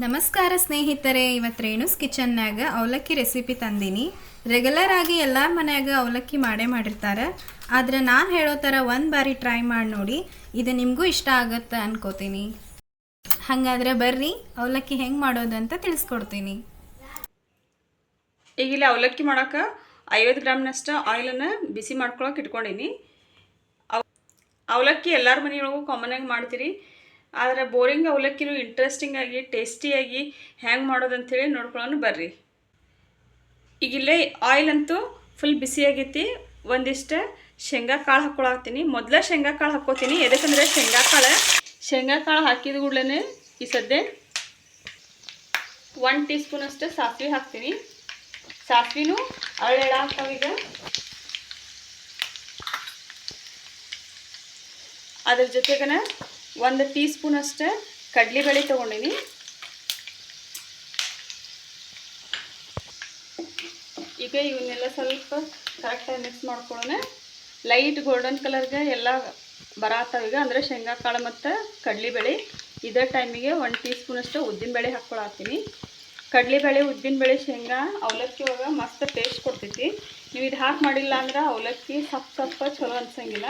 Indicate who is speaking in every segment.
Speaker 1: ನಮಸ್ಕಾರ ಸ್ನೇಹಿತರೆ, ಇವತ್ತು ರೇಣುಸ್ ಕಿಚನ್ನಾಗ ಅವಲಕ್ಕಿ ರೆಸಿಪಿ ತಂದೀನಿ. ರೆಗ್ಯುಲರ್ ಆಗಿ ಎಲ್ಲರ ಮನ್ಯಾಗ ಅವಲಕ್ಕಿ ಮಾಡಿರ್ತಾರೆ. ಆದ್ರೆ ನಾನು ಹೇಳೋ ಥರ ಒಂದು ಬಾರಿ ಟ್ರೈ ಮಾಡಿ ನೋಡಿ, ಇದು ನಿಮಗೂ ಇಷ್ಟ ಆಗುತ್ತೆ ಅನ್ಕೋತೀನಿ. ಹಾಗಾದ್ರೆ ಬರ್ರಿ ಅವಲಕ್ಕಿ ಹೆಂಗೆ ಮಾಡೋದು ಅಂತ ತಿಳಿಸ್ಕೊಡ್ತೀನಿ.
Speaker 2: ಈಗ ಇಲ್ಲಿ ಅವಲಕ್ಕಿ ಮಾಡೋಕೆ 50 ಗ್ರಾಮ್ನಷ್ಟು ಆಯಿಲನ್ನು ಬಿಸಿ ಮಾಡ್ಕೊಳಕ್ಕೆ ಇಟ್ಕೊಂಡೀನಿ. ಅವಲಕ್ಕಿ ಎಲ್ಲರ ಮನೆಯೊಳಗೂ ಕಾಮನಾಗಿ ಮಾಡ್ತೀರಿ. ಆದರೆ ಬೋರಿಂಗ್ ಅವಲಕ್ಕಿನೂ ಇಂಟ್ರೆಸ್ಟಿಂಗ್ ಆಗಿ ಟೇಸ್ಟಿಯಾಗಿ ಹ್ಯಾಂಗೆ ಮಾಡೋದು ಅಂಥೇಳಿ ನೋಡ್ಕೊಳ್ಳೋಣ ಬರ್ರಿ. ಈಗಿಲ್ಲೇ ಆಯಿಲ್ ಅಂತೂ ಫುಲ್ ಬಿಸಿಯಾಗೈತಿ. ಒಂದಿಷ್ಟು ಶೇಂಗಾ ಕಾಳು ಹಾಕ್ಕೊಳತ್ತೀನಿ. ಮೊದಲೇ ಶೇಂಗಾ ಕಾಳು ಹಾಕ್ಕೋತೀನಿ. ಎದಕ್ಕಂದ್ರೆ ಶೇಂಗಾ ಕಾಳು ಹಾಕಿದ ಕೂಡಲೇ ಈ ಸದ್ಯ 1 ಟೀ ಸ್ಪೂನ್ ಅಷ್ಟು ಸಾಸಿವೆ ಹಾಕ್ತೀನಿ. ಸಾಸಿವೆನೂ ಅರಳೆಳಾಗ್ತಾವೀಗ. ಅದ್ರ ಜೊತೆಗನ 1 ಟೀ ಸ್ಪೂನ್ ಅಷ್ಟು ಕಡಲೆಬೇಳೆ ತೊಗೊಂಡಿನಿ. ಈಗ ಇವನ್ನೆಲ್ಲ ಸ್ವಲ್ಪ ಕರೆಕ್ಟಾಗಿ ಮಿಕ್ಸ್ ಮಾಡ್ಕೊಳ್ಳೋಣ. ಲೈಟ್ ಗೋಲ್ಡನ್ ಕಲರ್ಗೆ ಎಲ್ಲ ಬರತ್ತಾವೀಗ. ಅಂದರೆ ಶೇಂಗಾ ಕಾಳು ಮತ್ತು ಕಡಲೆಬೇಳೆ. ಇದೇ ಟೈಮಿಗೆ 1 ಟೀ ಸ್ಪೂನ್ ಅಷ್ಟು ಉದ್ದಿನಬೇಳೆ ಹಾಕ್ಕೊಳತ್ತೀನಿ. ಕಡಲೆಬೇಳೆ, ಉದ್ದಿನಬೇಳೆ, ಶೇಂಗಾ ಅವಲಕ್ಕಿ ಒಳಗೆ ಮಸ್ತ್ ಟೇಸ್ಟ್ ಕೊಡ್ತೈತಿ. ನೀವು ಇದು ಹಾಕಿ ಮಾಡಿಲ್ಲ ಅಂದ್ರೆ ಅವಲಕ್ಕಿ ಸಪ್ಪ ಚಲೋ ಅನ್ಸಂಗಿಲ್ಲ.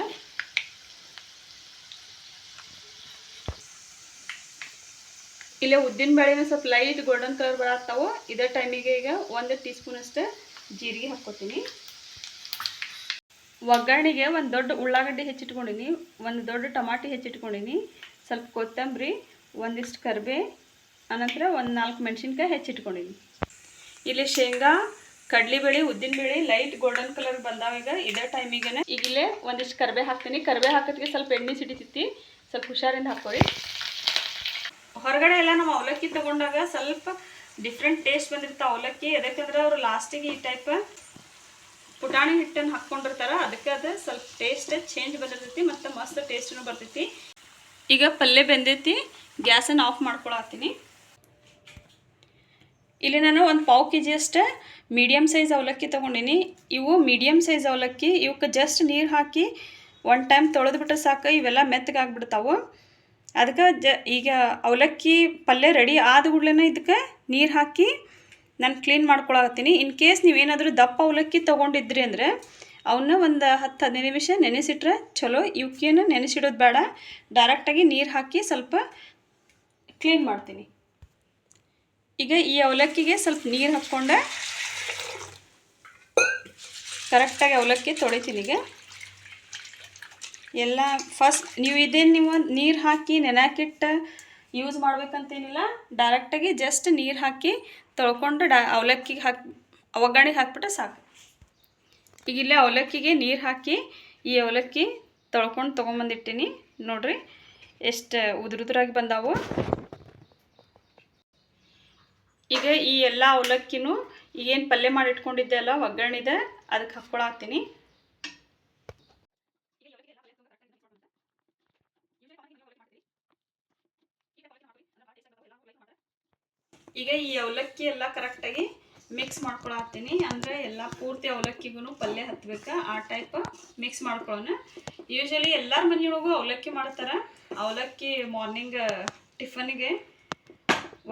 Speaker 2: ಇಲ್ಲೇ ಉದ್ದಿನಬೇಳೆನೂ ಸ್ವಲ್ಪ ಲೈಟ್ ಗೋಲ್ಡನ್ ಕಲರ್ ಬರತ್ತಾವು. ಇದೇ ಟೈಮಿಗೆ ಈಗ 1 ಟೀ ಸ್ಪೂನ್ ಅಷ್ಟು ಜೀರಿಗೆ ಹಾಕ್ಕೋತೀನಿ. ಒಗ್ಗರಣೆಗೆ ಒಂದು ದೊಡ್ಡ ಉಳ್ಳಾಗಡ್ಡಿ ಹೆಚ್ಚಿಟ್ಕೊಂಡಿನಿ, ಒಂದು ದೊಡ್ಡ ಟಮಾಟಿ ಹೆಚ್ಚಿಟ್ಕೊಂಡಿನಿ, ಸ್ವಲ್ಪ ಕೊತ್ತಂಬರಿ, ಒಂದಿಷ್ಟು ಕರಿಬೇ, ಅನಂತರ 4 ಮೆಣಸಿನ್ಕಾಯಿ ಹೆಚ್ಚಿಟ್ಕೊಂಡಿನಿ. ಇಲ್ಲಿ ಶೇಂಗಾ, ಕಡಲೆಬೇಳೆ, ಉದ್ದಿನಬೇಳೆ ಲೈಟ್ ಗೋಲ್ಡನ್ ಕಲರ್ ಬಂದಾವೀಗ. ಇದೇ ಟೈಮಿಗೆ ಈಗಿಲ್ಲೇ ಒಂದಿಷ್ಟು ಕರಿಬೇ ಹಾಕ್ತೀನಿ. ಕರಿಬೇ ಹಾಕೋದಕ್ಕೆ ಸ್ವಲ್ಪ ಎಣ್ಣೆ ಸಿಡಿತೈತಿ, ಸ್ವಲ್ಪ ಹುಷಾರಿಂದ ಹಾಕೋರಿ. ಹೊರಗಡೆ ಎಲ್ಲ ನಾವು ಅವಲಕ್ಕಿ ತೊಗೊಂಡಾಗ ಸ್ವಲ್ಪ ಡಿಫ್ರೆಂಟ್ ಟೇಸ್ಟ್ ಬಂದಿರ್ತಾವೆ ಅವಲಕ್ಕಿ. ಯಾಕಂದ್ರೆ ಅವರು ಲಾಸ್ಟಿಗೆ ಈ ಟೈಪ್ ಪುಟಾಣಿ ಹಿಟ್ಟನ್ನು ಹಾಕ್ಕೊಂಡಿರ್ತಾರೆ. ಅದಕ್ಕೆ ಅದು ಸ್ವಲ್ಪ ಟೇಸ್ಟ್ ಚೇಂಜ್ ಬಂದಿರ್ತೈತಿ ಮತ್ತು ಮಸ್ತ್ ಟೇಸ್ಟೂ ಬರ್ತೈತಿ. ಈಗ ಪಲ್ಯ ಬೆಂದೈತಿ, ಗ್ಯಾಸನ್ನು ಆಫ್ ಮಾಡ್ಕೊಳತ್ತೀನಿ. ಇಲ್ಲಿ ನಾನು 1 ಪಾವು kg ಅಷ್ಟು ಮೀಡಿಯಮ್ ಸೈಜ್ ಅವಲಕ್ಕಿ ತೊಗೊಂಡಿನಿ. ಇವು ಮೀಡಿಯಮ್ ಸೈಜ್ ಅವಲಕ್ಕಿ. ಇವಕ್ಕೆ ಜಸ್ಟ್ ನೀರು ಹಾಕಿ 1 ಟೈಮ್ ತೊಳೆದ್ಬಿಟ್ರೆ ಸಾಕು, ಇವೆಲ್ಲ ಮೆತ್ತಗಾಗ್ಬಿಡ್ತಾವೆ. ಅದಕ್ಕೆ ಈಗ ಅವಲಕ್ಕಿ ಪಲ್ಯ ರೆಡಿ ಆದ ಕೂಡಲೇ ಇದಕ್ಕೆ ನೀರು ಹಾಕಿ ನಾನು ಕ್ಲೀನ್ ಮಾಡ್ಕೊಳತ್ತೀನಿ. ಇನ್ ಕೇಸ್ ನೀವೇನಾದರೂ ದಪ್ಪ ಅವಲಕ್ಕಿ ತೊಗೊಂಡಿದ್ರಿ ಅಂದರೆ ಅವನ್ನ ಒಂದು 10-15 ನಿಮಿಷ ನೆನೆಸಿಟ್ರೆ ಚಲೋ. ಇವಕ್ಕೇನು ನೆನೆಸಿಡೋದು ಬೇಡ, ಡೈರೆಕ್ಟಾಗಿ ನೀರು ಹಾಕಿ ಸ್ವಲ್ಪ ಕ್ಲೀನ್ ಮಾಡ್ತೀನಿ. ಈಗ ಈ ಅವಲಕ್ಕಿಗೆ ಸ್ವಲ್ಪ ನೀರು ಹಾಕ್ಕೊಂಡೆ ಕರೆಕ್ಟಾಗಿ ಅವಲಕ್ಕಿ ತೊಳಿತೀನಿ. ಈಗ ಎಲ್ಲ ಫಸ್ಟ್ ನೀವು ನೀರು ಹಾಕಿ ನೆನೆಕಿಟ್ಟು ಯೂಸ್ ಮಾಡ್ಬೇಕಂತೇನಿಲ್ಲ. ಡೈರೆಕ್ಟಾಗಿ ಜಸ್ಟ್ ನೀರು ಹಾಕಿ ತೊಳ್ಕೊಂಡು ಅವಲಕ್ಕಿಗೆ ಒಗ್ಗರಣೆಗೆ ಹಾಕ್ಬಿಟ್ರೆ ಸಾಕು. ಈಗ ಇಲ್ಲೇ ಅವಲಕ್ಕಿಗೆ ನೀರು ಹಾಕಿ ಈ ಅವಲಕ್ಕಿ ತೊಳ್ಕೊಂಡು ತೊಗೊಂಬಂದಿಟ್ಟಿನಿ. ನೋಡಿರಿ ಎಷ್ಟು ಉದುರಾಗಿ ಬಂದಾವು. ಈಗ ಈ ಎಲ್ಲ ಅವಲಕ್ಕಿನೂ ಈಗೇನು ಪಲ್ಯ ಮಾಡಿ ಇಟ್ಕೊಂಡಿದ್ದೆ ಅಲ್ಲ ಒಗ್ಗರಣೆದೆ, ಅದಕ್ಕೆ ಹಾಕ್ಕೊಳತ್ತೀನಿ. ಈಗ ಈ ಅವಲಕ್ಕಿ ಎಲ್ಲ ಕರೆಕ್ಟಾಗಿ ಮಿಕ್ಸ್ ಮಾಡ್ಕೊಳತ್ತೀನಿ. ಅಂದರೆ ಎಲ್ಲ ಪೂರ್ತಿ ಅವಲಕ್ಕಿಗೂ ಪಲ್ಯ ಹತ್ಬೇಕು, ಆ ಟೈಪ್ ಮಿಕ್ಸ್ ಮಾಡ್ಕೊಳ್ಳೋಣ. ಯೂಶ್ವಲಿ ಎಲ್ಲರ ಮನೆಯೊಳಗೂ ಅವಲಕ್ಕಿ ಮಾಡ್ತಾರೆ. ಅವಲಕ್ಕಿ ಮಾರ್ನಿಂಗ್ ಟಿಫನ್ಗೆ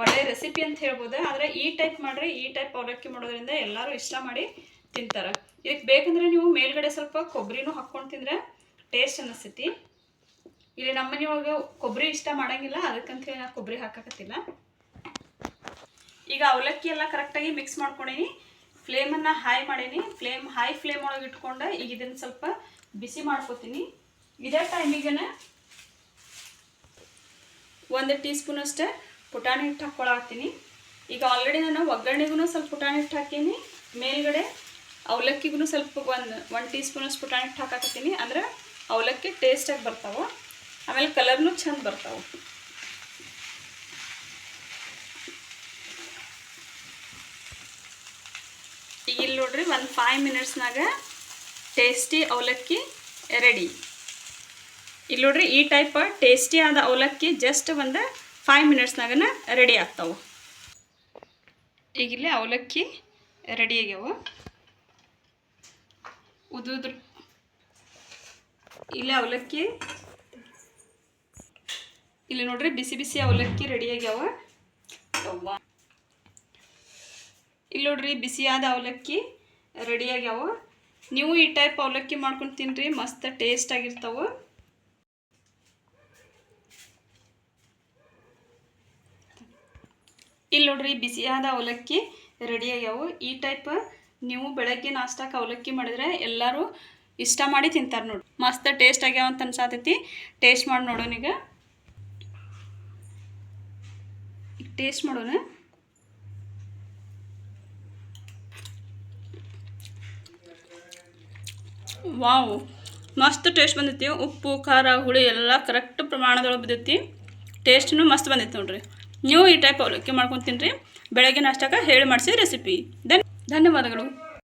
Speaker 2: ಒಳ್ಳೆ ರೆಸಿಪಿ ಅಂತ ಹೇಳ್ಬೋದು. ಆದರೆ ಈ ಟೈಪ್ ಮಾಡಿರಿ, ಈ ಟೈಪ್ ಅವಲಕ್ಕಿ ಮಾಡೋದ್ರಿಂದ ಎಲ್ಲರೂ ಇಷ್ಟ ಮಾಡಿ ತಿಂತಾರೆ. ಇದಕ್ಕೆ ಬೇಕಂದರೆ ನೀವು ಮೇಲ್ಗಡೆ ಸ್ವಲ್ಪ ಕೊಬ್ಬರಿನೂ ಹಾಕ್ಕೊಂಡು ತಿಂದರೆ ಟೇಸ್ಟ್ ಅನ್ನಿಸ್ತೈತಿ. ಇಲ್ಲಿ ನಮ್ಮ ಮನೆಯೊಳಗೆ ಕೊಬ್ಬರಿ ಇಷ್ಟ ಮಾಡೋಂಗಿಲ್ಲ, ಅದಕ್ಕಂತೇಳಿ ನಾನು ಕೊಬ್ಬರಿ ಹಾಕಕತ್ತಿಲ್ಲ. ಈಗ ಅವಲಕ್ಕಿ ಎಲ್ಲ ಕರೆಕ್ಟಾಗಿ ಮಿಕ್ಸ್ ಮಾಡ್ಕೊಂಡೀನಿ. ಫ್ಲೇಮನ್ನು ಹೈ ಮಾಡೀನಿ. ಹೈ ಫ್ಲೇಮ್ ಒಳಗೆ ಇಟ್ಕೊಂಡು ಈಗ ಇದನ್ನು ಸ್ವಲ್ಪ ಬಿಸಿ ಮಾಡ್ಕೊತೀನಿ. ಇದೇ ಟೈಮಿಗೆ 1 ಟೀ ಸ್ಪೂನ್ ಅಷ್ಟೇ ಪುಟಾಣಿ ಹಿಟ್ಟು ಹಾಕ್ಕೊಳತ್ತೀನಿ. ಈಗ ಆಲ್ರೆಡಿ ನಾನು ಒಗ್ಗರಣೆಗೂ ಸ್ವಲ್ಪ ಪುಟಾಣಿ ಹಿಟ್ಟು ಹಾಕೀನಿ. ಮೇಲ್ಗಡೆ ಅವಲಕ್ಕಿಗೂ ಸ್ವಲ್ಪ 1 ಟೀ ಸ್ಪೂನ್ ಅಷ್ಟು ಪುಟಾಣಿ ಹಿಟ್ಟು ಹಾಕತ್ತೀನಿ. ಅಂದರೆ ಅವಲಕ್ಕಿ ಟೇಸ್ಟಾಗಿ ಬರ್ತಾವೆ, ಆಮೇಲೆ ಕಲರ್ನೂ ಚಂದ ಬರ್ತಾವೆ. ಈಗ ಇಲ್ಲಿ ನೋಡ್ರಿ 5 ಮಿನಿಟ್ಸ್ನಾಗ ಟೇಸ್ಟಿ ಅವಲಕ್ಕಿ ರೆಡಿ. ಇಲ್ಲಿ ನೋಡ್ರಿ ಈ ಟೈಪ್ ಟೇಸ್ಟಿ ಆದ ಅವಲಕ್ಕಿ ಜಸ್ಟ್ 5 ಮಿನಿಟ್ಸ್ನಾಗ ರೆಡಿ ಆಗ್ತಾವೆ. ಈಗಿಲ್ಲೇ ಅವಲಕ್ಕಿ ರೆಡಿ ಆಗ್ಯಾವ. ಇಲ್ಲೇ ಅವಲಕ್ಕಿ ಇಲ್ಲಿ ನೋಡ್ರಿ ಬಿಸಿ ಬಿಸಿ ಅವಲಕ್ಕಿ ರೆಡಿ ಆಗ್ಯಾವ. ಯವ್ವ ಇಲ್ಲಿ ನೋಡ್ರಿ ಬಿಸಿಯಾದ ಅವಲಕ್ಕಿ ರೆಡಿ ಆಗ್ಯಾವ. ನೀವು ಈ ಟೈಪ್ ಅವಲಕ್ಕಿ ಮಾಡ್ಕೊಂಡು ತಿನ್ನಿರಿ, ಮಸ್ತ್ ಟೇಸ್ಟ್ ಆಗಿರ್ತಾವೆ. ಇಲ್ಲಿ ನೋಡ್ರಿ ಬಿಸಿಯಾದ ಅವಲಕ್ಕಿ ರೆಡಿ ಆಗ್ಯಾವು. ಈ ಟೈಪ್ ನೀವು ಬೆಳಗ್ಗೆ ನಾಷ್ಟಕ್ಕೆ ಅವಲಕ್ಕಿ ಮಾಡಿದ್ರೆ ಎಲ್ಲರೂ ಇಷ್ಟ ಮಾಡಿ ತಿಂತಾರೆ ನೋಡಿ. ಮಸ್ತ್ ಟೇಸ್ಟ್ ಆಗ್ಯಾವ ಅಂತ ಅನ್ಸಾತೈತಿ. ಟೇಸ್ಟ್ ಮಾಡಿ ನೋಡೋಣ. ಈಗ ಟೇಸ್ಟ್ ಮಾಡೋಣ. ವಾವ್, ಮಸ್ತ್ ಟೇಸ್ಟ್ ಬಂದೈತಿ. ಉಪ್ಪು ಖಾರ ಹುಳಿ ಎಲ್ಲ ಕರೆಕ್ಟ್ ಪ್ರಮಾಣದೊಳಗೆ ಬಿದ್ದೈತಿ. ಟೇಸ್ಟ್ನು ಮಸ್ತ್ ಬಂದೈತಿ ನೋಡ್ರಿ. ನೀವು ಈ ಟೈಪ್ ಅವಲಕ್ಕಿ ಮಾಡ್ಕೊಂಡು ತಿನ್ನಿರಿ ಬೆಳಗ್ಗೆ ನಾಷ್ಟಕ್ಕೆ. ಹೇಳಿ ಮಾಡಿಸಿ ರೆಸಿಪಿ. ಧನ್ಯವಾದಗಳು.